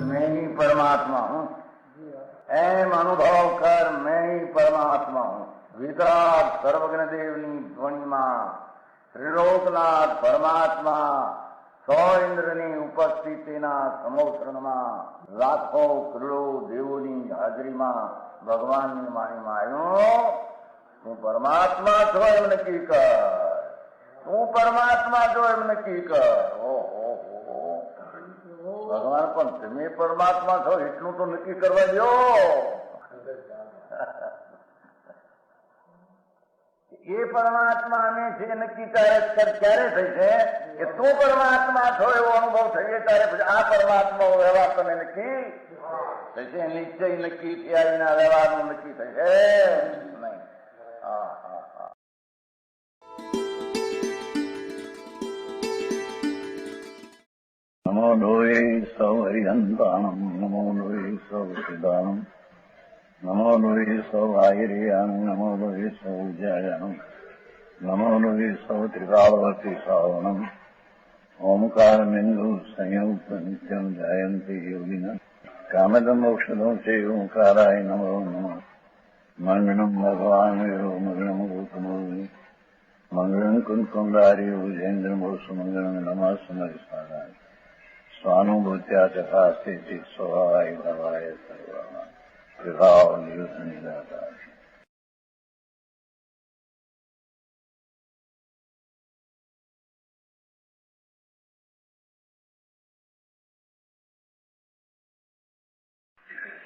मैं ही परमात्मा हूँ, एम अनुभव कर मैं ही परमात्मा हूँ। वितराग सर्वज्ञ देवनी ध्वनिमा त्रिलोकनाथ परमात्मा સો ઇન્દ્રની ઉપસ્થિતિના સમોત્રણમાં લાખો કરોડો દેવોની હાજરીમાં ભગવાનની વાણીમાં આવ્યો, તું પરમાત્મા છો એમ નક્કી કર, તું પરમાત્મા છો એમ નક્કી કર. ઓહો, ભગવાન પણ તમે પરમાત્મા છો એટલું તો નક્કી કરવા દો. એ પરમાત્માને છે નક્કી ક્યારે થઈ છે કે તું પરમાત્મા છો એવો અનુભવ થઈએ ત્યારે પછી આ પરમાત્મા વ્યવહાર તમે નક્કી થશે. નિશ્ચય નક્કી થયા વિના વ્યવહારનું નક્કી થશે નહીં. હા હા હા. નમો લોહે સૌ હરિહંતાણમ, નમો લોહે સૌ સિદ્ધાણમ, નમો લોહે સૌ આહિર્યાણમ, નમો લોહે સૌ જયાણમ, નમો લોહે સૌ ત્રિકાળવતી શ્રાવણમ. ઓમકાર બિંદુ સંયુક્ત નિત્યમ જાયંતિ યોગિના કામદમ મોક્ષદો છે ઓંકારાય નમો નમઃ. મંગળમ ભગવાન વિરો મંગળમ ગૌતમોર્મિ મંગળમ કુંકુંડાર્યો જૈન્દ્રમો સુમંગળમ નમઃ સમરિસારાય સ્વાનુભૂત્યા ચકાસ્તે સ્વભાવાય ભવાય સર્વા વિભાવ નિયુત નિરાકાર.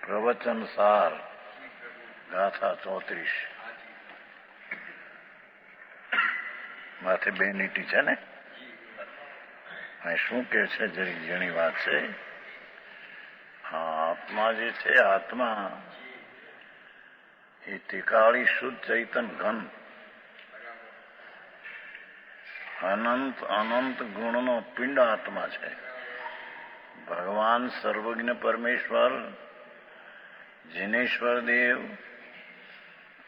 પ્રવચન સાર ગાથા 34 માથે 2 લીટી છે ને. શું કે છે? જરી જેની વાત છે. આત્મા જે છે, આત્મા એ તિકાળી શુદ્ધ ચૈતન ઘન અનંત અનંત ગુણનો પિંડ આત્મા છે. ભગવાન સર્વજ્ઞ પરમેશ્વર જીનેશ્વર દેવ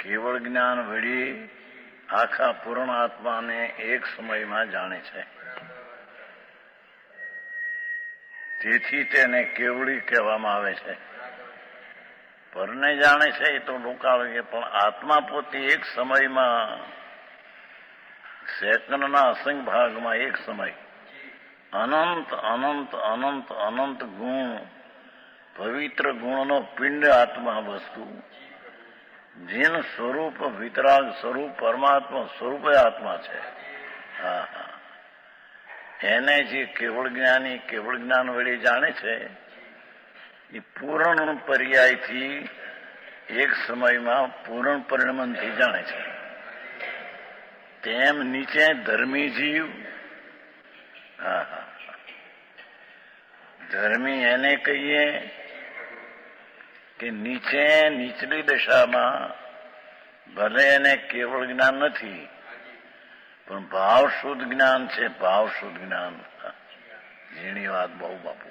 કેવળ જ્ઞાન વળી આખા પૂર્ણ આત્માને એક સમયમાં જાણે છે. તેથી તેને કેવળી કહેવામાં આવે છે. પરને જાણે છે એ તો લોકાળે, પણ આત્મા પોતે એક સમયમાં સેકન્ડના અસંખ્ય ભાગમાં એક સમય અનંત અનંત અનંત અનંત ગુણ પવિત્ર ગુણનો પિંડ આત્મા વસ્તુ જીન સ્વરૂપ વિતરાગ સ્વરૂપ પરમાત્મા સ્વરૂપ આત્મા છે. હા હા. એને જે કેવળ જ્ઞાની કેવળ જ્ઞાન વડે જાણે છે એ પૂર્ણ પર્યાયથી એક સમયમાં પૂર્ણ પરિણમનથી જાણે છે. તેમ નીચે ધર્મી જીવ, હા હા, ધર્મી એને કહીએ કે નીચે નીચલી દશામાં ભલે એને કેવળ જ્ઞાન નથી પણ ભાવ શુદ્ધ જ્ઞાન છે. ભાવ શુદ્ધ જ્ઞાન, જેની વાત બહુ બાપુ,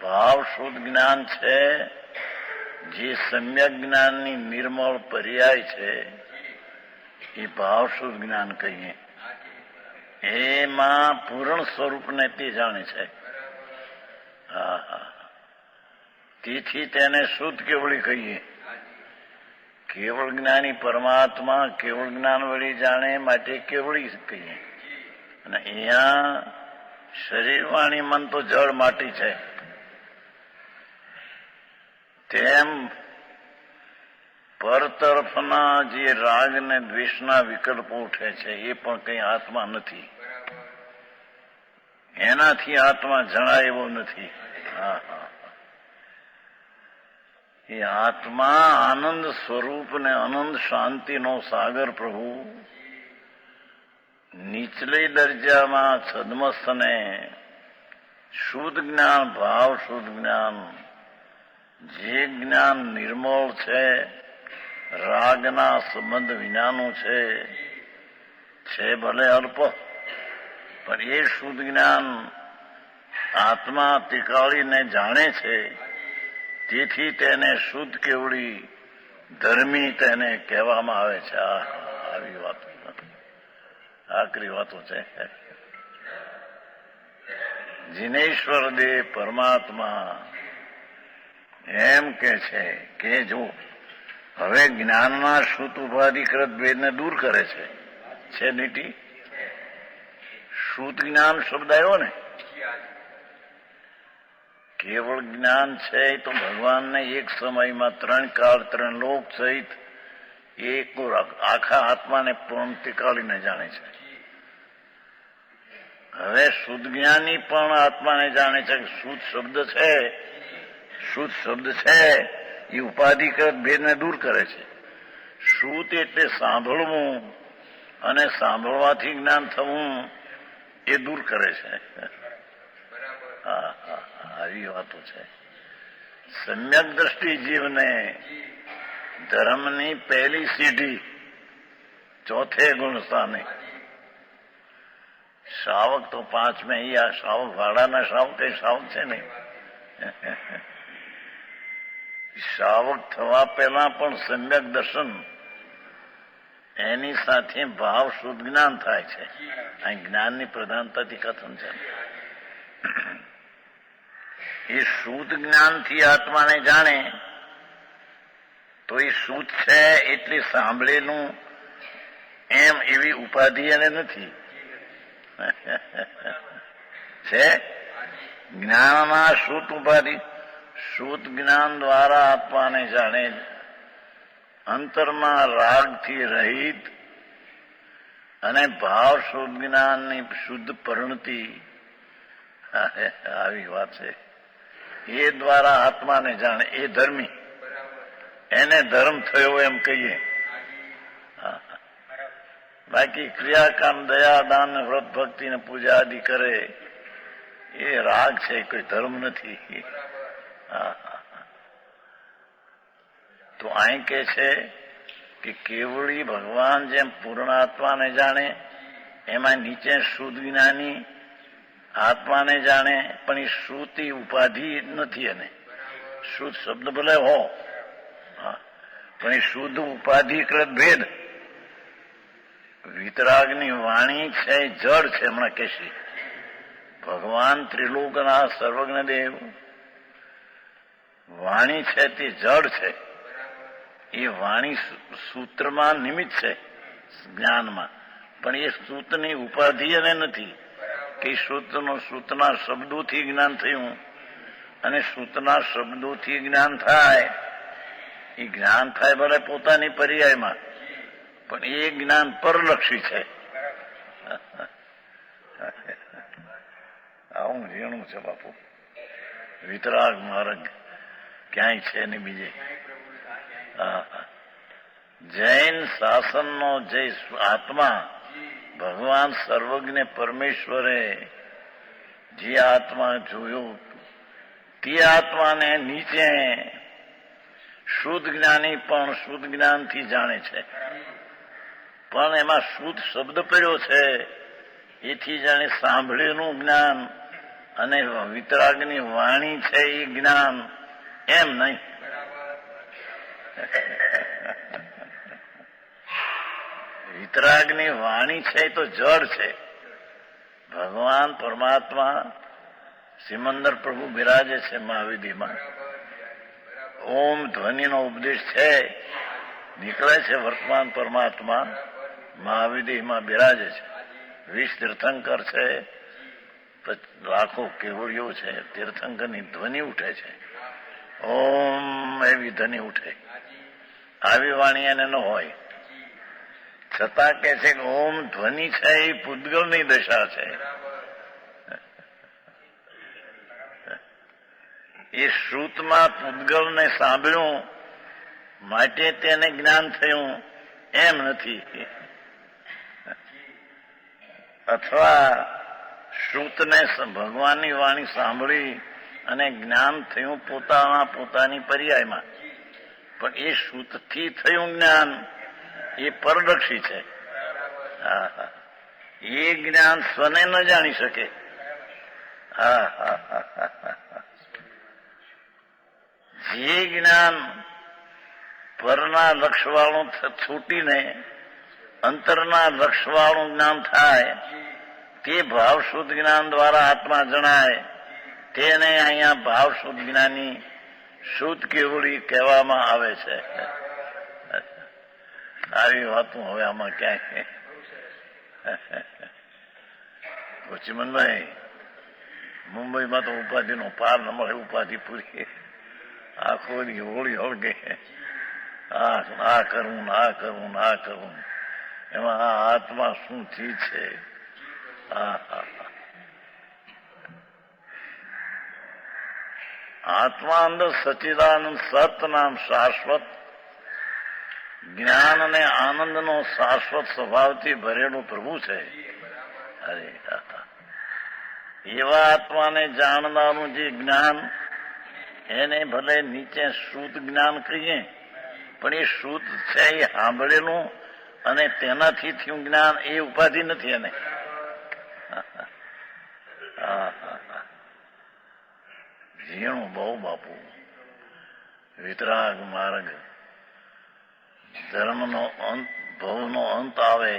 ભાવ શુદ્ધ જ્ઞાન છે. જે સમ્યક જ્ઞાનની નિર્મળ પર્યાય છે એ ભાવ શુદ્ધ જ્ઞાન કહીએ. એમાં પૂર્ણ સ્વરૂપને તે જાણે છે. હા હા. તેથી તેને શુદ્ધ કેવળી કહીએ. કેવળ જ્ઞાની પરમાત્મા કેવળ જ્ઞાન વળી જાણે માટે કેવળી કહીએ. અને અહીંયા શરીર વાણી મન તો જળ માટી છે. તેમ પર તરફના જે રાગ ને દ્વેષના વિકલ્પો ઉઠે છે એ પણ કઈ આત્મા નથી. એનાથી આત્મા જણાય એવો નથી. હા હા. એ આત્મા આનંદ સ્વરૂપ ને અનંત શાંતિનો સાગર પ્રભુ નીચલી દરજામાં છદ્મસ્થને શુદ્ધ જ્ઞાન ભાવ શુદ્ધ જ્ઞાન, જે જ્ઞાન નિર્મળ છે, રાગના સંબંધ વિનાનું છે ભલે અલ્પ, પણ એ શુદ્ધ જ્ઞાન આત્મા તિકાળીને જાણે છે. તેથી તેને શુદ્ધ કેવડી ધર્મી તેને કહેવામાં આવે છે. આવી વાતો આકરી વાતો છે. જીનેશ્વર દેવ પરમાત્મા એમ કે છે કે જો હવે જ્ઞાનના શુદ્ધ ઉપાધિકૃત ભેદને દૂર કરે છે નીતિ. શુદ્ધ જ્ઞાન શબ્દ આવ્યો ને, કેવળ જ્ઞાન છે તો ભગવાનને એક સમયમાં 3 કાળ 3 લોક સહિત એક આખા આત્માને પૂર્ણ ટીકાળીને જાણે છે. હવે શુદ્ધ જ્ઞાની પણ આત્માને જાણે છે કે શુદ્ધ શબ્દ છે એ ઉપાધિકૃત ભેદને દૂર કરે છે. શુદ્ધ એટલે સાંભળવું અને સાંભળવાથી જ્ઞાન થવું એ દૂર કરે છે. આવી વાતો છે. સમ્યક દ્રષ્ટિ જીવને ધર્મની પહેલી સીઢી ચોથે ગુણ સ્થાને. શ્રાવક તો 5મે આ શ્રાવક ભાડાના શ્રાવક કઈ શ્રાવક છે નહીં. શ્રાવક થવા પહેલા પણ સમ્યક દર્શન એની સાથે ભાવ શુદ્ધ જ્ઞાન થાય છે. આ જ્ઞાનની પ્રધાનતાથી કથન છે. એ શુદ્ધ જ્ઞાનથી આત્માને જાણે તો એ શુદ્ધ છે એટલે સાંભળેલું એમ એવી ઉપાધિ એને નથી. છે જ્ઞાનમાં શુદ્ધ ઉપાધિ. શુદ્ધ જ્ઞાન દ્વારા આત્માને જાણે અંતરમાં રાગથી રહિત અને ભાવ શુદ્ધ જ્ઞાનની શુદ્ધ પરિણતિ. આવી વાત છે. એ દ્વારા આત્માને જાણે એ ધર્મી, એને ધર્મ થયો એમ કહીએ. બાકી ક્રિયાકામ દયા દાન વ્રત ભક્તિ ને પૂજા આદિ કરે એ રાગ છે, કોઈ ધર્મ નથી. તો અહીં કે છે કે કેવળી ભગવાન જેમ પૂર્ણ આત્માને જાણે એમાં નીચે શુદ્ધ જ્ઞાની આત્માને જાણે, પણ એ શ્રુતિ ઉપાધિ નથી. એને શુદ્ધ શબ્દ ભલે હો, પણ એ શુદ્ધ ઉપાધિકૃત ભેદ. વિતરાગની વાણી છે જડ છે. હમણાં કહેશે ભગવાન ત્રિલોકના સર્વજ્ઞ દેવ વાણી છે તે જડ છે. એ વાણી સૂત્રમાં નિમિત્ત છે જ્ઞાનમાં, પણ એ સૂતની ઉપાધિ એને નથી કે સૂતના શબ્દોથી જ્ઞાન થયું અને સૂતના શબ્દોથી જ્ઞાન થાય. એ જ્ઞાન થાય ભલે પોતાની પર્યાયમાં, પણ એ જ્ઞાન પરલક્ષી છે. આવું ઝીણું છે બાપુ. વિતરાગ માર્ગ ક્યાંય છે ને બીજે. જૈન શાસનનો જે આત્મા ભગવાન સર્વજ્ઞ પરમેશ્વરે જે આત્મા જોયો તે આત્માને નીચે શુદ્ધ જ્ઞાની પણ શુદ્ધ જ્ઞાનથી જાણે છે. પણ એમાં શુદ્ધ શબ્દ પડ્યો છે એથી જાણે સાંભળેલું જ્ઞાન અને વિતરાગની વાણી છે એ જ્ઞાન એમ નહીં. વિતરાગની વાણી છે એ તો જડ છે. ભગવાન પરમાત્મા સિમંદર પ્રભુ બિરાજે છે મહાવિધિમાં. ઓમ ધ્વનિનો ઉપદેશ છે, નીકળે છે વર્તમાન પરમાત્મા મહાવિધિમાં બિરાજે છે. 20 તીર્થંકર છે, લાખો કેવળીઓ છે. તીર્થંકરની ધ્વનિ ઉઠે છે. ઓમ એવી ધ્વનિ ઉઠે. આવી વાણી એને ન હોય છતાં કે છે કે ઓમ ધ્વનિ છે એ પૂતગલની દશા છે. એ શ્રુતમાં પૂતગલને સાંભળ્યું માટે તેને જ્ઞાન થયું એમ નથી. અથવા શ્રુતને ભગવાનની વાણી સાંભળી અને જ્ઞાન થયું પોતાની પર્યાયમાં, પણ એ શ્રુતથી થયું જ્ઞાન એ પરલક્ષી છે. એ જ્ઞાન સ્વને ન જાણી શકે. જે જ્ઞાન પરના લક્ષવાળું છૂટીને અંતરના લક્ષવાળું જ્ઞાન થાય તે ભાવ શુદ્ધ જ્ઞાન દ્વારા આત્મા જણાય તેને અહીંયા ભાવ શુદ્ધ જ્ઞાની શુદ્ધ કેવડી કહેવામાં આવે છે. આવી વાતો હવે આમાં ક્યાંય ચિમનભાઈ મુંબઈમાં તો ઉપાધિનો પાર ન મળે, ઉપાધિ પૂરી આખો હોળી હળગે આ કરવું આ કરવું આ કરવું એમાં આ આત્મા શું ચીજ છે. આત્મા અંદર સચ્ચિદાનંદ સત નામ શાશ્વત જ્ઞાન અને આનંદનો શાશ્વત સ્વભાવથી ભરેલું પ્રભુ છે. અરે એવા આત્માને જાણનારું જે જ્ઞાન એને ભલે નીચે શુદ્ધ જ્ઞાન કહીએ પણ એ શુદ્ધ છે એ સાંભળેલું અને તેનાથી થયું જ્ઞાન એ ઉપાધિ નથી એને. ઝીણું બહુ બાપુ વિતરાગ માર્ગ ધર્મનો અંત ભવનો અંત આવે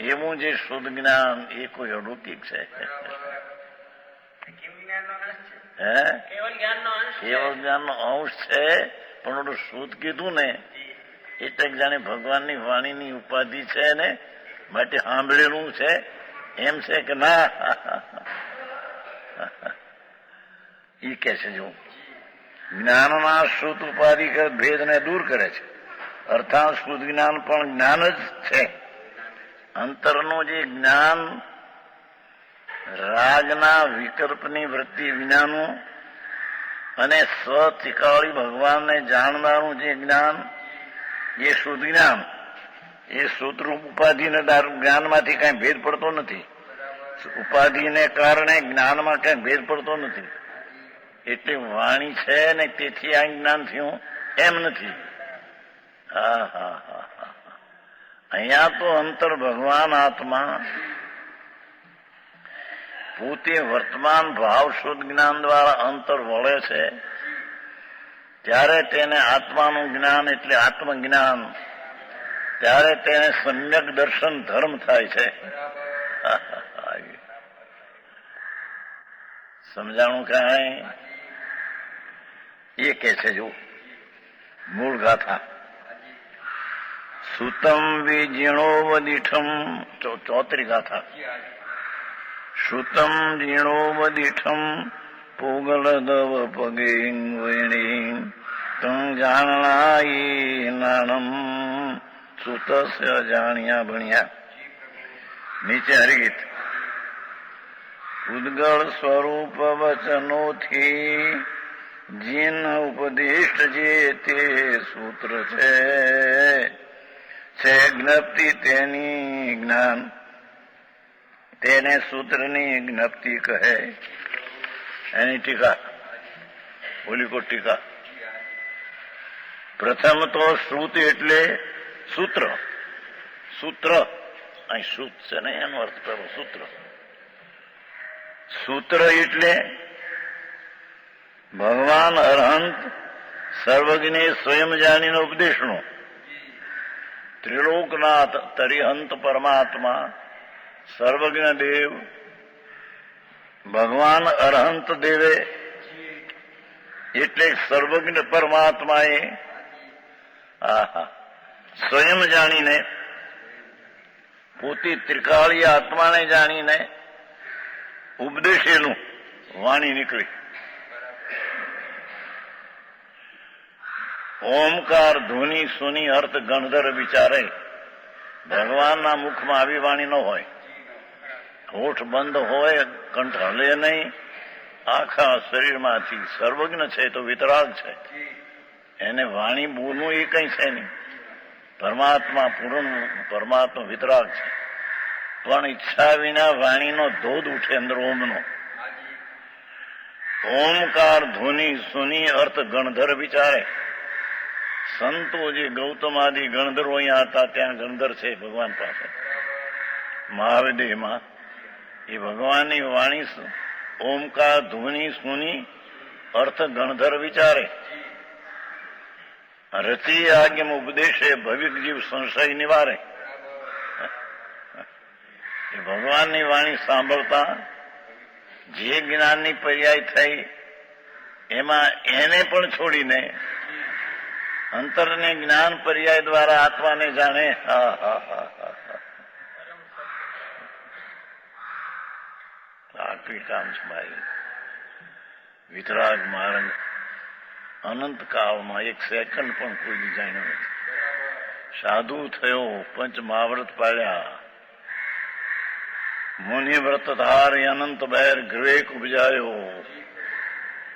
એવું જે શુદ્ધ જ્ઞાન એ કોઈ અલૌકિક છે. કેવળ જ્ઞાનનો અંશ છે પણ ઓલું શુદ્ધ કીધું ને એટલે જાણે ભગવાનની વાણીની ઉપાધિ છે ને માટે સાંભળેલું છે એમ છે કે ના. એ કે છે જો જ્ઞાનના શુદ્ધ ઉપાધિ ભેદને દૂર કરે છે અર્થાત શુદ્ધ જ્ઞાન પણ જ્ઞાન જ છે. અંતરનું જે જ્ઞાન રાગના વિકલ્પની વૃત્તિ વિનાનું અને સ્વચિકાળી ભગવાનને જાણનારું જે જ્ઞાન એ શુદ્ધ જ્ઞાન એ સૂત્રરૂપ ઉપાધિને જ્ઞાનમાંથી કઈ ભેદ પડતો નથી. ઉપાધિને કારણે જ્ઞાનમાં કઈ ભેદ પડતો નથી. એટલે વાણી છે ને તેથી આ જ્ઞાન થયું એમ નથી. અહીંયા તો અંતર ભગવાન આત્મા પોતે વર્તમાન ભાવ શુદ્ધ જ્ઞાન દ્વારા અંતર વળે છે ત્યારે તેને આત્માનું જ્ઞાન એટલે આત્મજ્ઞાન ત્યારે તેને સમ્યક દર્શન ધર્મ થાય છે. સમજાણું કાંઈ એ કે છે જો મૂળ ગાથા સુતમ વિજીર્ણોવદીઠમ ચોતરી ગાથા સુતમ જીર્ણોવદીઠમ પોગલદવ પગે વૈણી તં જાણનાઈ નાણમ સુતસ્ય જાણ્યા ભણ્યા. નીચે હરિગીત ઉદ્ગળ સ્વરૂપ વચનોથી જીન ઉપદિષ્ટ જે તે સૂત્ર છે જ્ઞપ્તિ તેની જ્ઞાન તેને સૂત્રની જ્ઞપ્તિ કહે. એની ટીકા બોલી કો ટીકા. પ્રથમ તો શ્રુત એટલે સૂત્ર. સૂત્ર અહીં શ્રુત છે ને એનો અર્થ કરો સૂત્ર. સૂત્ર એટલે ભગવાન અરહંત સર્વજ્ઞે સ્વયં જાણીને ઉપદેશનો ત્રિલોકનાથ તરિહંત પરમાત્મા સર્વજ્ઞ દેવ ભગવાન અરહંત દેવે એટલે સર્વજ્ઞ પરમાત્માએ સ્વયં જાણીને પોતે ત્રિકાળી આત્માને જાણીને ઉપદેશેલું વાણી નીકળી. ઓમકાર ધ્વનિ સુની અર્થ ગણધર વિચારે ભગવાનના મુખમાં આવી વાણી ન હોય. હોઠ બંધ હોય, કંઠ હલે નહીં, આખા શરીરમાંથી સર્વજ્ઞ છે તો વિતરાગ છે એને વાણી બોલવું એ કઈ છે નહીં. પરમાત્મા પૂર્ણ પરમાત્મા વિતરાગ છે પણ ઈચ્છા વિના વાણીનો ધોધ ઉઠે અંદર ઓમનો. ઓમકાર ધ્વનિ સુની અર્થ ગણધર વિચારે. સંતો જે ગૌતમ આદિ ગણધરો અહીંયા હતા ત્યાં ગણધર છે ભગવાન પાસે મહાવિદેહમાં. એ ભગવાનની વાણી ઓમકાર ધ્વનિ સુની અર્થ ગણધર વિચારે રચી આજ્ઞમ ઉપદેશે ભવિક જીવ સંશય નિવારે. એ ભગવાનની વાણી સાંભળતા જે જ્ઞાનની પર્યાય થઈ એમાં એને પણ છોડીને અંતરને જ્ઞાન પર્યાય દ્વારા આત્માને જાણે. આટલી કામ છે ભાઈ. વિતરાગ માર્ગ અનંત કાળમાં એક સેકન્ડ પણ કોઈ જાણ્યો નથી. સાધુ થયો, પંચ મહાવ્રત પાડ્યા, મુનિ વ્રત ધારી અનંત બહેર વિવેક ઉપજાયો,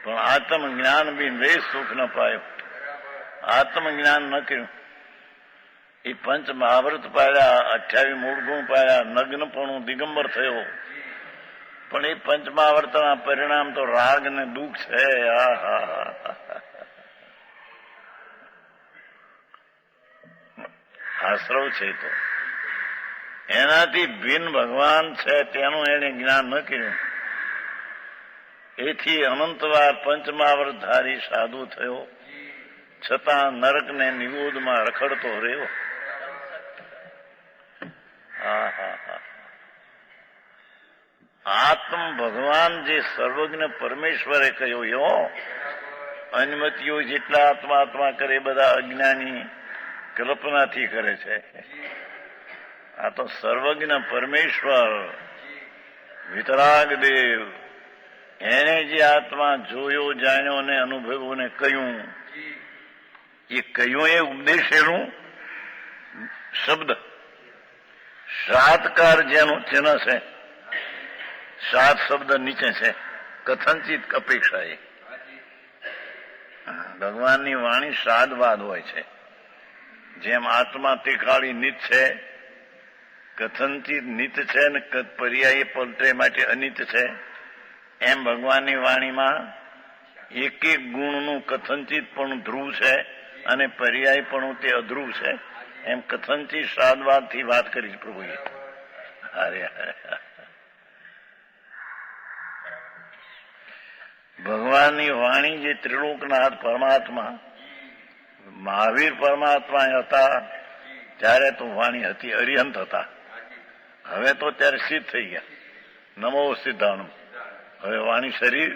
પણ આત્મ જ્ઞાન બી રે સુખ ન પાયો. આત્મ જ્ઞાન ન કર્યું. એ પંચ મહાવ્રત પાડ્યા, 28 મૂળ ગુણ પાડ્યા, નગ્નપણું દિગંબર થયો, પણ એ પંચ મહાવ્રતના પરિણામ તો રાગ ને દુઃખ છે. આશ્રવ છે તો એનાથી ભિન્ન ભગવાન છે તેનું એને જ્ઞાન ન કર્યું. એથી અનંતવાર પંચમહાવ્રત ધારી સાધુ થયો, છતાં નરકને નિગોદમાં રખડતો રહ્યો. આત્મ ભગવાન જે સર્વજ્ઞ પરમેશ્વરે કહ્યો એવો અનુમતિઓ જેટલા આત્મા આત્મા કરે બધા અજ્ઞાની કલ્પનાથી કરે છે. આ તો સર્વજ્ઞ પરમેશ્વર વિતરાગ દેવ એને જે આત્મા જોયો, જાણ્યો ને અનુભવ્યો ને કહ્યું, એ કહ્યું એ ઉપદેશેલું શબ્દ સાતકાર જેનું ચિહ્ન છે. સાત શબ્દ નીચે છે. કથનચિત અપેક્ષા. એ ભગવાનની વાણી સાદવાદ હોય છે. જેમ આત્મા ત્રિકાળી નિત છે, કથનચિત નિત છે ને પર્યાય પલટે માટે અનિત છે, એમ ભગવાનની વાણીમાં એક એક ગુણનું કથનચિત પણ ધ્રુવ છે અને પર્યાય પણ તે અધ્રુવ છે. એમ કથનચિત સાદવાદથી વાત કરી પ્રભુએ. અરે ભગવાનની વાણી જે ત્રિલોકનાથ પરમાત્મા મહાવીર પરમાત્મા હતા ત્યારે તો વાણી હતી, અરિહંત હતા. હવે તો ત્યારે સિદ્ધ થઈ ગયા. નમો સિદ્ધાણું. હવે વાણી શરીર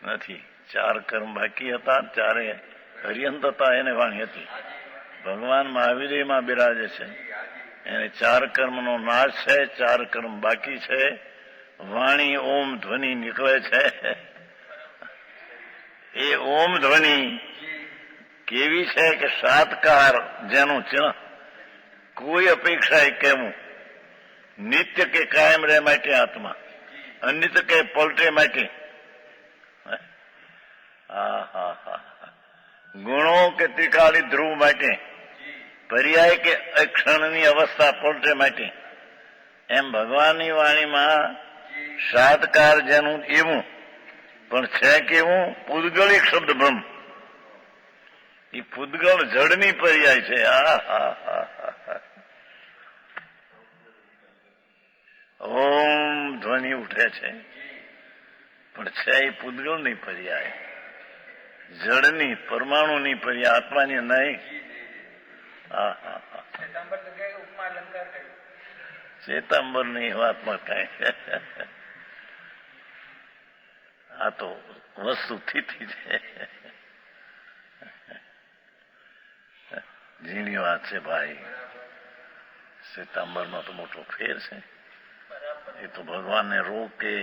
નથી. 4 કર્મ બાકી હતા ત્યારે અરિહંત હતા, એને વાણી હતી. ભગવાન મહાવીરમાં બિરાજે છે, એને 4 કર્મનો નાશ છે, 4 કર્મ બાકી છે. વાણી ઓમ ધ્વનિ નીકળે છે. એ ઓમ ધ્વનિ કેવી છે કે સાતકાર જેનું ચિહ્ન, કોઈ અપેક્ષા કેવું નિત્ય કે કાયમ રહે માટે આત્મા, અનિત્ય કે પલટે માટે. ગુણો કે ત્રિકાળી ધ્રુવ માટે, પર્યાય કે અક્ષણની અવસ્થા પલટે માટે. એમ ભગવાનની વાણીમાં સાતકાર જેનું એવું, પણ છે કેવું પૂદગલિક શબ્દ બ્રહ્મ. એ પૂદગલ જડની પર્યાય છે. ઓમ ધ્વનિ ઉઠે છે, પણ છે એ પૂદગલની પર્યાય, જડની પરમાણુની પર્યાય, આત્માની નહીં. ચેતાંબર ની વાતમાં કઈ. આ તો વસ્તુ સ્થિતિ છે. ઝીણી વાત છે ભાઈ. શ્વેતાંબરમાં તો મોટો ફેર છે. એ તો ભગવાનને રોકે,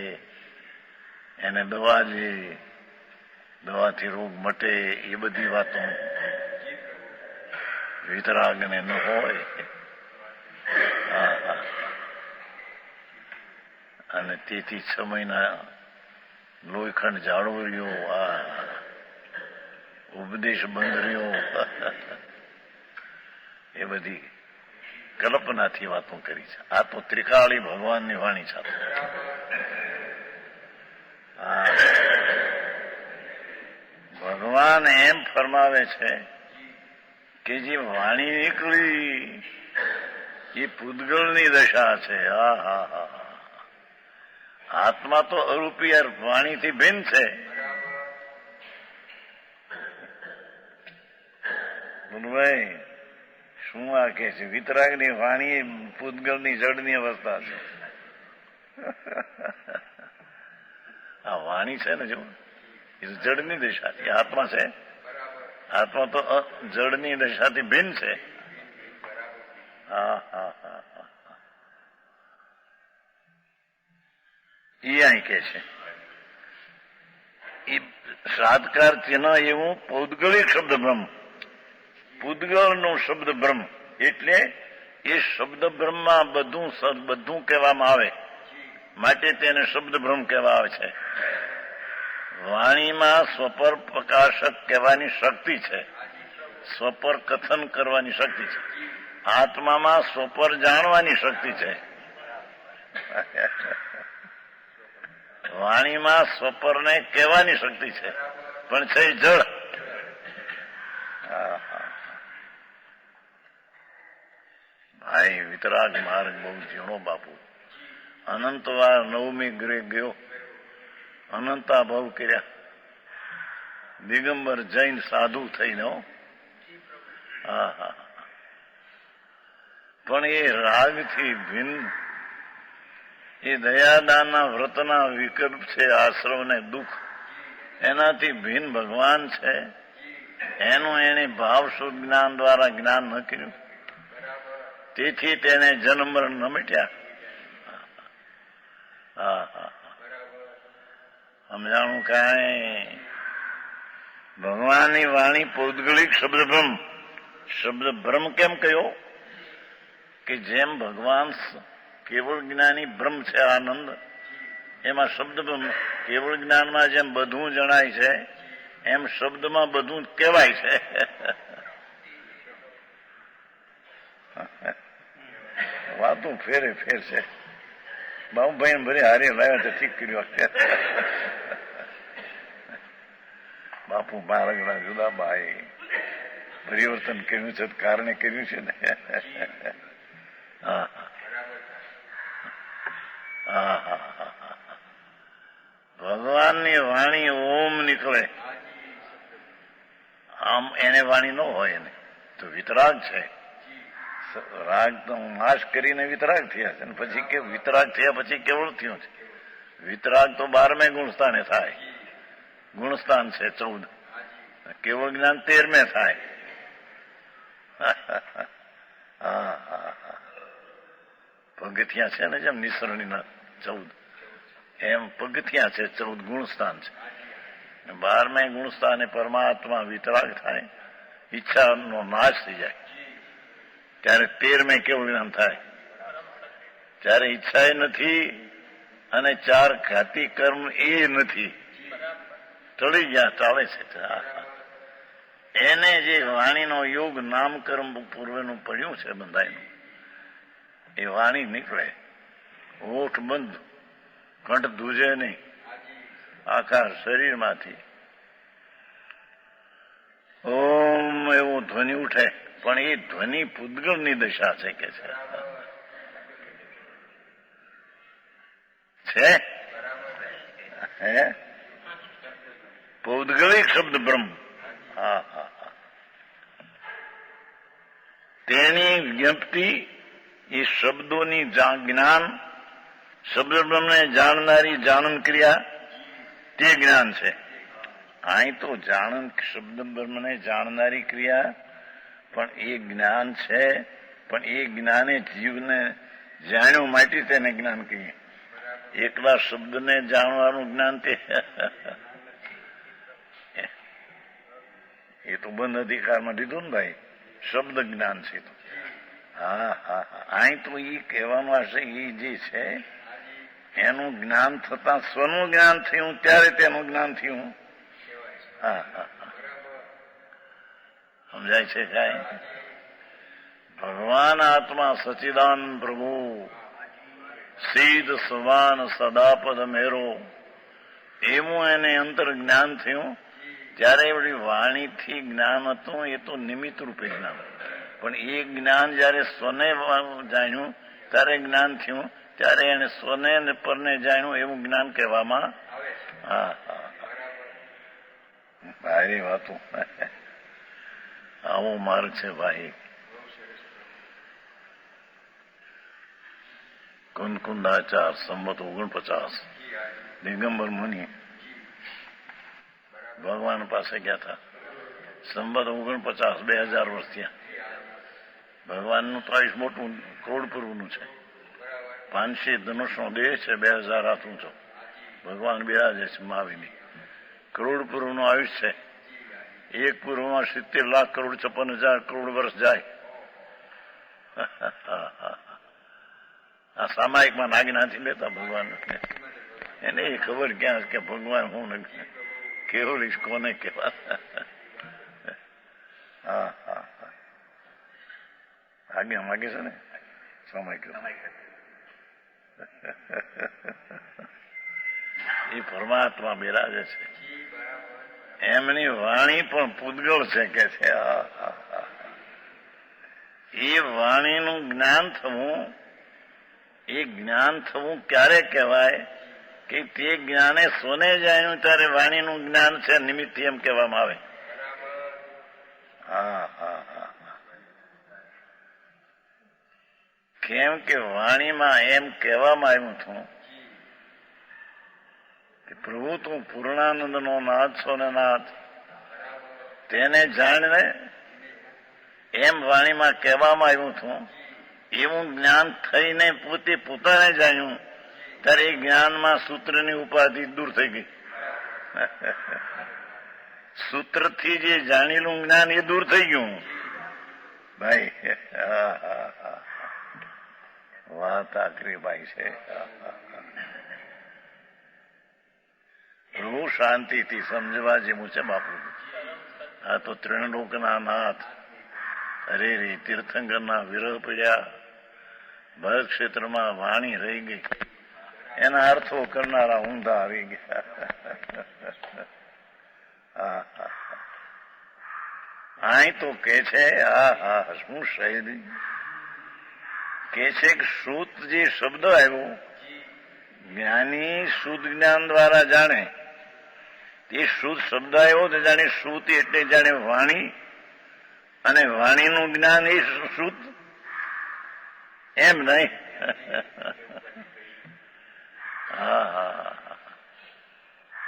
એને દવા જે દવાથી રોગ મટે એ બધી વાતો વિતરાગને ન હોય. અને તેથી 6 મહિના લોહીખંડ જાળવો રહ્યો, આ ઉપદેશ બંધ રહ્યો. એ બધી કલ્પનાથી વાતો કરી છે. આ તો ત્રિકાળી ભગવાનની વાણી છે. ભગવાન એમ ફરમાવે છે કે જે વાણી નીકળી એ પૂદગલની દશા છે. આત્મા તો અરૂપી વાણીથી ભિન્ન છે. ભાઈ શું આ કે છે? વિતરાગની વાણી પૂતગલની જડની અવસ્થા છે. આ વાણી છે ને, જો એ જડની દિશાથી, આત્મા છે. આત્મા તો જડની દિશાથી ભિન્ન છે. હા હા હા હા. એ અહીં કે છે એ સાદકાર ચિહ્ન એવું પૌદ્ગલિક શબ્દ બ્રહ્મ, પૂતગલનો શબ્દ બ્રહ્મ, એટલે એ શબ્દ બ્રહ્મમાં બધું કહેવામાં આવે માટે તેને શબ્દ બ્રહ્મ કહેવા આવે છે. વાણીમાં સ્વપર પ્રકાશક કહેવાની શક્તિ છે, સ્વપર કથન કરવાની શક્તિ છે. આત્મામાં સ્વપર જાણવાની શક્તિ છે. વાણીમાં સ્વપરને કહેવાની શક્તિ છે, પણ છે જળ. ભાઈ વિતરાગ માર્ગ બહુ ઝીણો બાપુ. અનંત વાર 9મી ગ્રહ ગયો, અનંતા ભાવ કર્યા, દિગંબર જૈન સાધુ થઈને. હા હા. પણ એ રાગથી ભિન્ન, એ દયાદાનના વ્રતના વિકલ્પ છે. આશ્રવ ને દુઃખ એનાથી ભિન્ન ભગવાન છે. એનું એને ભાવ શુદ્ધ જ્ઞાન દ્વારા જ્ઞાન ન કર્યું, તેથી તેને જન્મ મરણ ન મિટ્યા. હા હા. સમજાણું કાંઈ? ભગવાનની વાણી પૌદ્ગલિક શબ્દ બ્રહ્મ. શબ્દ બ્રહ્મ કેમ કહ્યો? કે જેમ ભગવાન કેવળ જ્ઞાની બ્રહ્મ છે, આનંદ, એમાં શબ્દ બ્રહ્મ કેવળ જ્ઞાનમાં જેમ બધું જણાય છે, એમ શબ્દમાં બધું કહેવાય છે. વાતું ફેરે ફેર છે. બાબુભાઈ ભરી હારે લાવ્યા તો ઠીક કર્યું. બાપુ મારા જુદા ભાઈ પરિવર્તન કર્યું છે, કારણે કર્યું છે ને. હા હા હા. ભગવાનની વાણી ઓમ નીકળે, આમ એને વાણી ન હોય એને તો વિતરાગ છે. રાગ તો નાશ કરીને વિતરાગ થયા છે, પછી કે વિતરાગ થયા પછી કેવળ થયું છે. વિતરાગ તો 12મે ગુણસ્થાને થાય, ગુણસ્થાન છે 14, કેવળ જ્ઞાન 13મે થાય. હા હા. પગથિયા છે ને, જેમ નિસરણીના 14, એમ પગથિયા છે 14 ગુણસ્થાન છે. 12મે ગુણસ્થાને પરમાત્મા વિતરાગ થાય, ઈચ્છાનો નાશ થઈ જાય, ત્યારે 13મે કેવળ જ્ઞાન થાય. ત્યારે ઈચ્છા નથી અને 4 ઘાતી કર્મ એ નથી, ટળી ગયા, ચાલે છે. એને જે વાણીનો યોગ નામકર્મ પૂર્વેનું પડ્યું છે બંધાયનું, એ વાણી નીકળે. ઓઠ બંધ, કંઠ ધ્રુજે નહીં, આખા શરીરમાંથી ઓમ એવું ધ્વનિ ઉઠે. પણ એ ધ્વનિ પૂતગલની દશા છે કે છે હે પૌદ્ગલિક શબ્દ બ્રહ્મ. હા હા હા. તેની જ્ઞપ્તિ એ શબ્દોની જ્ઞાન, શબ્દ બ્રહ્મને જાણનારી જાણન ક્રિયા, તે જ્ઞાન છે. અહીં તો જાણન શબ્દ બ્રહ્મને જાણનારી ક્રિયા પણ એ જ્ઞાન છે. પણ એ જ્ઞાને જીવને જાણ્યું માટે તેને જ્ઞાન કહીએ. એકલા શબ્દને જાણવાનું જ્ઞાન તે એ તો બંધ અધિકારમાં દીધું ને ભાઈ, શબ્દ જ્ઞાન છે. હા હા હા. અહીં તો એ કહેવાનું હશે, એ જે છે એનું જ્ઞાન થતા સ્વનું જ્ઞાન થયું ત્યારે તેનું જ્ઞાન થયું. હા હા. સમજાય છે કાંઈ? ભગવાન આત્મા સચિદાન પ્રભુ સીધ સવાન સદાપદ મેરો, એવું એને અંતર જ્ઞાન થયું. ત્યારે એવડી વાણીથી જ્ઞાન હતું એ તો નિમિત્ત રૂપે જ્ઞાન, પણ એ જ્ઞાન જયારે સ્વને જાણ્યું ત્યારે જ્ઞાન થયું. ત્યારે એને સ્વને પરને જાણ્યું એવું જ્ઞાન કહેવામાં. હા હા. ભારી વાતું. આવો માર્ગ છે ભાઈ. કુંદકુંદાચાર સંમત 49 દિગંબર મુનિ ભગવાન પાસે ગયા હતા. સંમત 49 2000 વર્ષ થયા. ભગવાનનું તો આયુષ મોટું કરોડ પૂર્વનું છે. 500 ધનુષનો દેહ છે, 2000 હાથ ઊંચો. ભગવાન બિરાજે છે મહાવીની. કરોડ પૂર્વનું આયુષ છે. એક પૂર્વમાં 70 લાખ કરોડ 56,000 કરોડ વર્ષ જાય. આ સામાયિકમાં નાગી નથી લેતા ભગવાન. એને એ ખબર ક્યાં કે ભગવાન હું કેવું કોને કેવા. હા હા આજ્ઞા માગે છે ને સામાયિક. એ પરમાત્મા બિરાજે છે. એમની વાણી પણ પૂતગળ છે કે છે. એ વાણીનું જ્ઞાન થવું, એ જ્ઞાન થવું ક્યારે કહેવાય કે તે જ્ઞાને સોને જાણ્યું ત્યારે વાણીનું જ્ઞાન છે નિમિત્ત એમ કહેવામાં આવે. હા હા હા કેમ કે વાણીમાં એમ કહેવામાં આવ્યું હતું કે પ્રભુ તું પૂર્ણાનંદનો નાથ છો ને નાથ, તેને જાણને એમ વાણીમાં કહેવામાં આવ્યું હતું. એવું જ્ઞાન થઈને પોતે પોતાને જાણ્યું ત્યારે એ જ્ઞાનમાં સૂત્રની ઉપાધિ દૂર થઈ ગઈ. સૂત્રથી જે જાણેલું જ્ઞાન એ દૂર થઈ ગયું ભાઈ. વાત આખરી ભાઈ છે. પ્રભુ શાંતિથી સમજવા જેવું છે બાપુ. આ તો ત્રિલોકના નાથ અરે રે તીર્થંકરના વિરહ પડ્યા. ભરત ક્ષેત્રમાં વાણી રહી ગઈ. એના અર્થો કરનારા ઊંધા આવી ગયા. અહીં તો કે છે શું શૈલી કે છે કે શ્રુત જે શબ્દ આવ્યો જ્ઞાની શુદ્ધ જ્ઞાન દ્વારા જાણે. તે શુદ્ધ શબ્દ આવ્યો તો જાણે શ્રુત એટલે જાણે વાણી, અને વાણીનું જ્ઞાન એ શુદ્ધ એમ નહીં.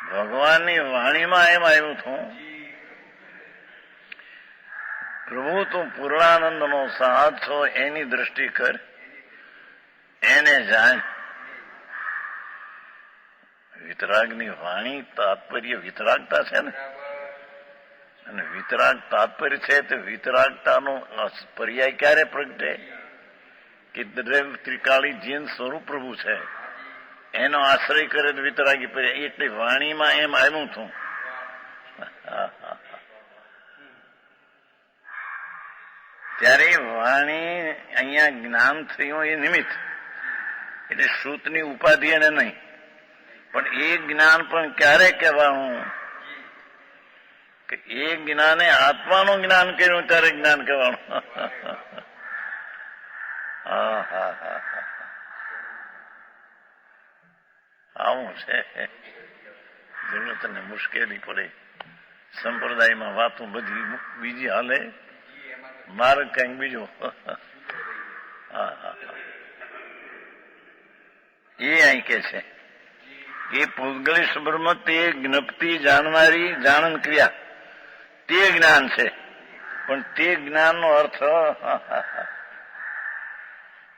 ભગવાનની વાણીમાં એમ આવ્યું હતું પ્રભુ તું પૂર્ણાનંદનો સાથ છો એની દ્રષ્ટિ કર, એને જાણ. વિતરાગની વાણી તાત્પર્ય વિતરાગતા છે ને, અને વિતરાગ તાત્પર્ય છે તો વિતરાગતાનો પર્યાય ક્યારે પ્રગટે કે દ્રવ્ય ત્રિકાળી જીન સ્વરૂપ પ્રભુ છે એનો આશ્રય કરે તો વિતરાગી પર્યાય. એટલે વાણીમાં એમ આવ્યું હતું. ત્યારે વાણી અહીંયા જ્ઞાન થયું એ નિમિત્ત, એટલે શ્રુતની ઉપાધિ એને નહીં. પણ એ જ્ઞાન પણ ક્યારે કહેવાનું કે એ જ્ઞાને આત્માનું જ્ઞાન કર્યું ત્યારે જ્ઞાન કહેવાનું. આવું છે. જગતને મુશ્કેલી પડે. સંપ્રદાયમાં વાતો બધી બીજી હાલે, માર્ગ કઈક બીજો. એ અહીં કે છે એ પૂતગલિશ બ્રહ્મ તે જ્ઞપ્તિ જાણનારી જાણન ક્રિયા તે જ્ઞાન છે. પણ તે જ્ઞાનનો અર્થ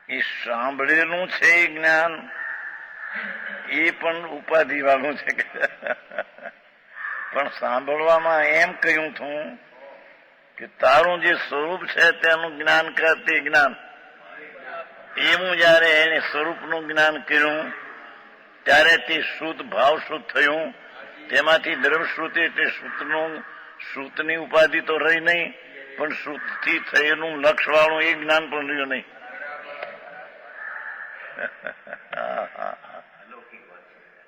એ સાંભળેલું છે એ જ્ઞાન એ પણ ઉપાધિ વાળું છે. પણ સાંભળવામાં એમ કહ્યું હતું કે તારું જે સ્વરૂપ છે તેનું જ્ઞાન કર તે જ્ઞાન. એવું જયારે એને સ્વરૂપનું જ્ઞાન કર્યું ત્યારે તે શુદ્ધ ભાવ શુદ્ધ થયું. તેમાંથી દ્રવ્ય શ્રુતિ એટલે શ્રુતની ઉપાધિ તો રહી નહીં, પણ શ્રુતથી થયેલું લક્ષ વાળું એ જ્ઞાન પણ રહ્યું નહીં.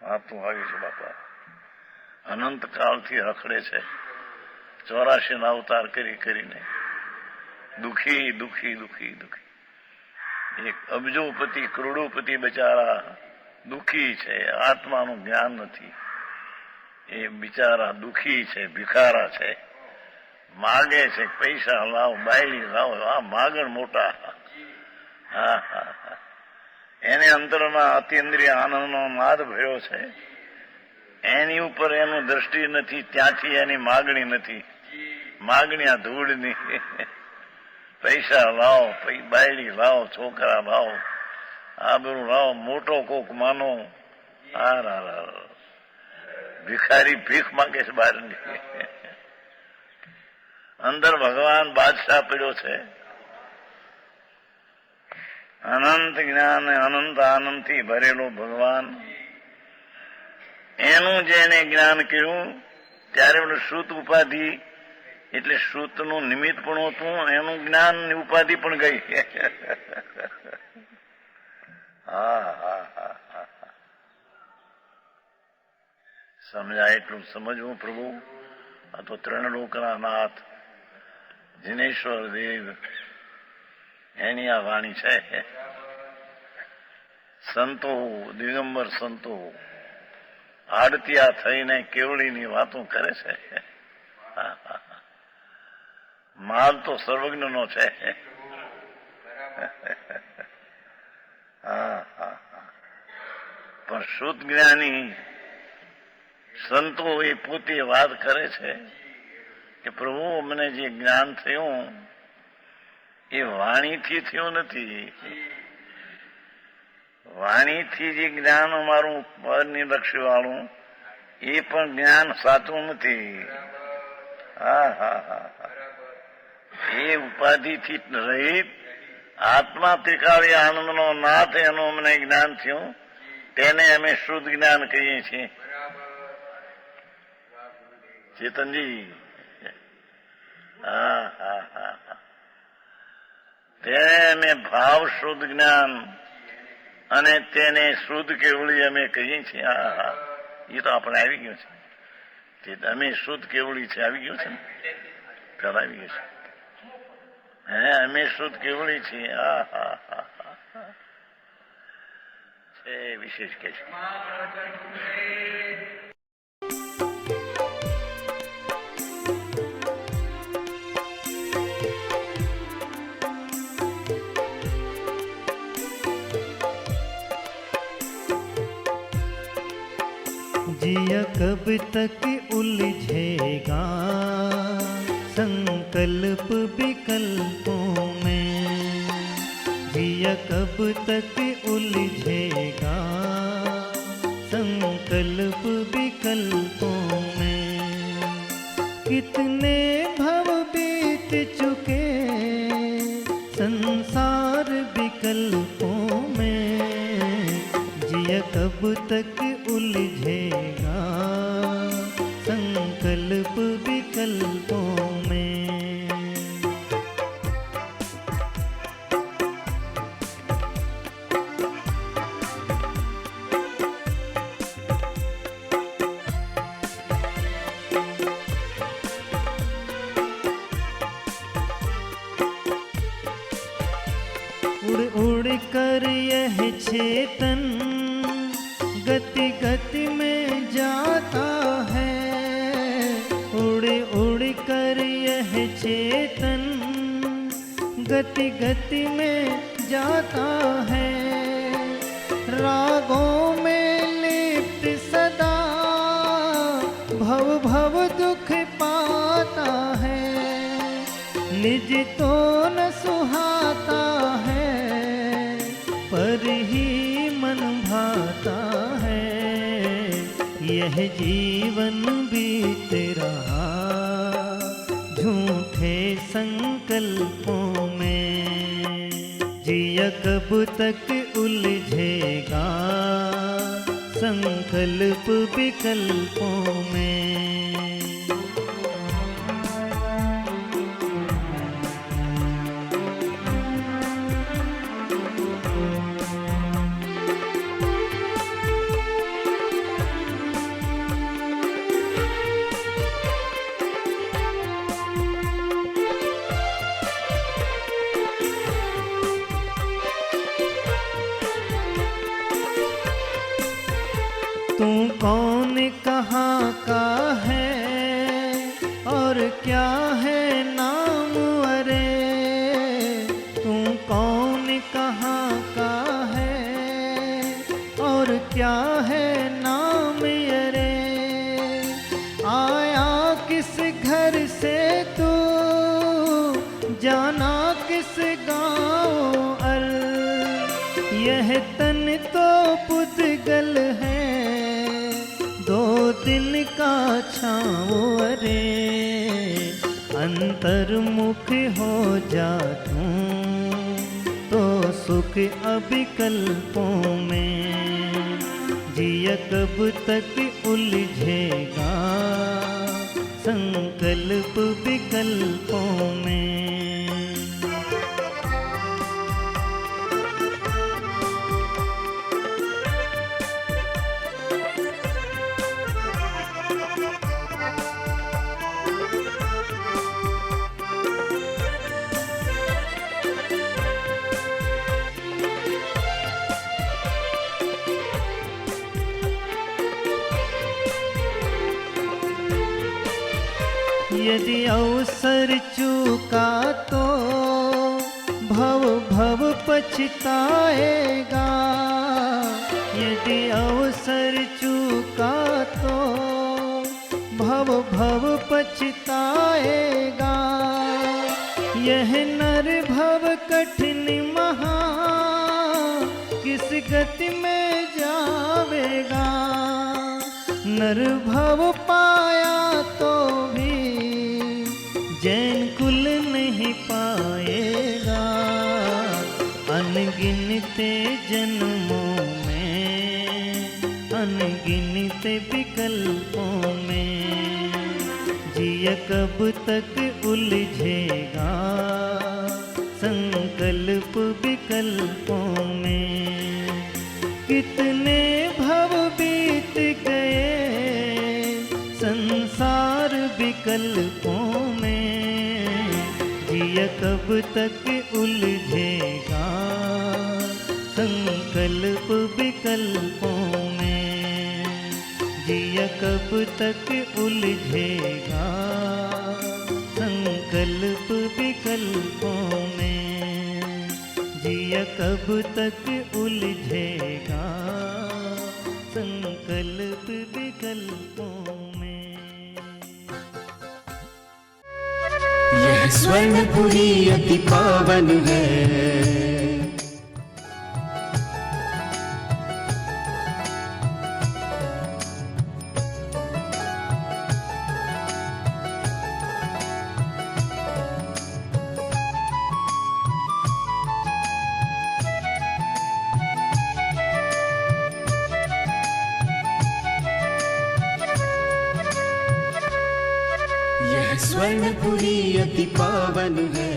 હા તું આવી છે બાપા. અનંત કાળથી રખડે છે 84 અવતાર કરીને. દુખી દુખી દુખી દુખી. એક અબજોપતિ કરોડોપતિ બિચારા દુખી છે. આત્માનું જ્ઞાન નથી. એ બિચારા દુખી છે, ભિખારા છે. માગે છે પૈસા લાવ, બાયડી લાવ, આ માગણ મોટા. હા હા હા, એને અંતરમાં અતિન્દ્રિય આનંદનો નાદ ભર્યો છે. એની ઉપર એનું દ્રષ્ટિ નથી, ત્યાંથી એની માગણી નથી. માગણી આ ધૂળની. પૈસા લાવો, બાયડી લાવો, છોકરા લાવો, આબરૂ લાવો, મોટો કોક માનો. ભિખારી ભીખ માંગે છે બહારની. અંદર ભગવાન બાદશાહ પડ્યો છે. અનંત જ્ઞાન અનંત આનંદથી ભરેલો ભગવાન, એનું જેને જ્ઞાન કર્યું ત્યારે શ્રુત ઉપાધિ એટલે શ્રુતનું નિમિત્ત પણ હતું, એનું જ્ઞાન ઉપાધિ પણ ગઈ. હા હા હા હા, સમજાય એટલું સમજવું પ્રભુ. આ તો ત્રણ લોકના નાથ જિનેશ્વર દેવ, એની આ વાણી છે. સંતો, દિગંબર સંતો આડતિયા થઈને કેવડીની વાતો કરે છે. માલ તો સર્વજ્ઞનો છે. પણ શુદ્ધ જ્ઞાની સંતો એ પોતે વાત કરે છે કે પ્રભુ અમને જે જ્ઞાન થયું એ વાણીથી થયું નથી. વાણીથી જે જ્ઞાન અમારું પરનિલક્ષી વાળું એ પણ જ્ઞાન સાચું નથી. હા હા હા, એ ઉપાધિથી રહિત આત્મા ત્રિકાળી આનંદનો નાથ એનું અમને જ્ઞાન થયું, તેને અમે શુદ્ધ જ્ઞાન કહીએ છીએ. ચેતનજી, હા હા હા, તેને ભાવ શુદ્ધ જ્ઞાન અને તેને શુદ્ધ કેવળી અમે કહીએ છીએ. હા હા, એ તો આપણે આવી ગયું છે. અમે શુદ્ધ કેવળી છે, આવી ગયું છે ને, પેલા આવી ગયું છે. હે, અમે શુદ્ધ કેવળી છીએ. હા હા હા હા, એ વિશેષ કે છે. जिया कब तक उलझेगा संकल्प विकल्पों में, जिया कब तक उलझेगा संकल्प विकल्पों में। कितने भव बीत चुके संसार विकल्पों में, जिया कब तक उलझेगा संकल्प विकल्पों में। उड़ उड़ कर यह चेतन गति गति में जाता है, उड़ उड़ कर यह चेतन गति गति में जाता है। रागों में लिप्त सदा भव भव दुख पाता है, निज तो न सुहाता है पर ही मन भाता है। यह जीवन बीत रहा झूठे संकल्पों में, जिया कब तक उलझेगा संकल्प विकल्पों में। तू कौन कहाँ का है और क्या है क्या है नाम अरे, आया किस घर से तू, जाना किस गाँव अर, यह तन तो पुद्गल है, 2 दिन का छाँव अरे, अंतर्मुख हो जा तू तो सुख अविकल्पों में, जिया कब तक उलझेगा संकल्प विकल्पों में। यदि अवसर चूका तो भव भव पछताएगा, यदि अवसर चूका तो भव भव पछताएगा, यह नर भव कठिन महा किस गति में जावेगा, नर भव पाया तो भी जैन कुल नहीं पाएगा, अनगिनते जन्मों में अनगिनत विकल्पों में, जिया कब तक उलझेगा संकल्प विकल्पों में। कितने भव बीत गए संसार विकल्पों में, जिया कब तक उलझेगा संकल्प विकल्पों में, जिया कब तक उलझेगा संकल्प विकल्पों में, जिया कब तक उलझेगा संकल्प विकल्पों में। यह स्वर्णपुरी अति पावन है, यह स्वर्णपुरी अति पावन है।